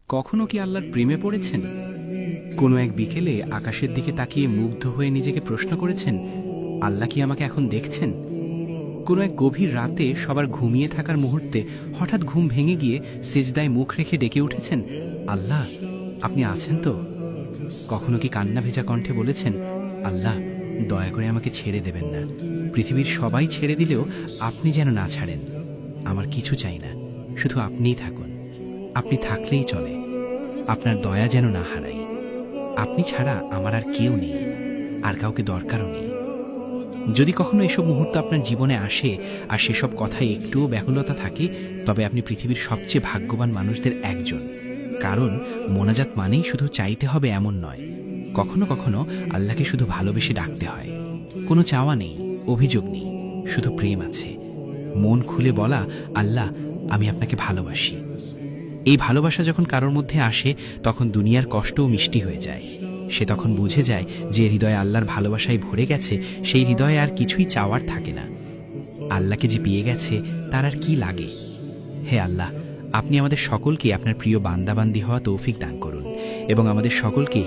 কখনো কি আল্লাহর প্রেমে পড়েছেন? কোনো এক বিকেলে আকাশের দিকে তাকিয়ে মুগ্ধ হয়ে নিজেকে প্রশ্ন করেছেন, আল্লাহ কি আমাকে এখন দেখছেন? কোনো এক গভীর রাতে সবার ঘুমিয়ে থাকার মুহূর্তে হঠাৎ ঘুম ভেঙে গিয়ে সেজদায় মুখ রেখে ডেকে উঠেছেন, আল্লাহ আপনি আছেন তো? কখনো কি কান্না ভেজা কণ্ঠে বলেছেন, আল্লাহ দয়া করে আমাকে ছেড়ে দেবেন না, পৃথিবীর সবাই ছেড়ে দিলেও আপনি যেন না ছাড়েন। আমার কিছু চাই না, শুধু আপনিই থাকুন, আপনি থাকলেই চলে, আপনার দয়া যেন না হারাই। আপনি ছাড়া আমার আর কেউ নেই, আর কাউকে দরকারও নেই। যদি কখনো এসব মুহূর্ত আপনার জীবনে আসে আর সেসব কথায় একটুও ব্যাকুলতা থাকে, তবে আপনি পৃথিবীর সবচেয়ে ভাগ্যবান মানুষদের একজন। কারণ মোনাজাত মানেই শুধু চাইতে হবে এমন নয়, কখনো কখনো আল্লাহকে শুধু ভালোবেসে ডাকতে হয়। কোনো চাওয়া নেই, অভিযোগ নেই, শুধু প্রেম আছে। মন খুলে বলা, আল্লাহ আমি আপনাকে ভালোবাসি। এই ভালোবাসা যখন কারোর মধ্যে আসে, তখন দুনিয়ার কষ্টও মিষ্টি হয়ে যায়। সে তখন বুঝে যায় যে হৃদয়ে আল্লাহর ভালোবাসায় ভরে গেছে, সেই হৃদয়ে আর কিছুই চাওয়ার থাকে না। আল্লাহকে যে পেয়ে গেছে তার আর কি লাগে। হে আল্লাহ, আপনি আমাদের সকলকে আপনার প্রিয় বান্দাবান্দি হওয়া তৌফিক দান করুন এবং আমাদের সকলকে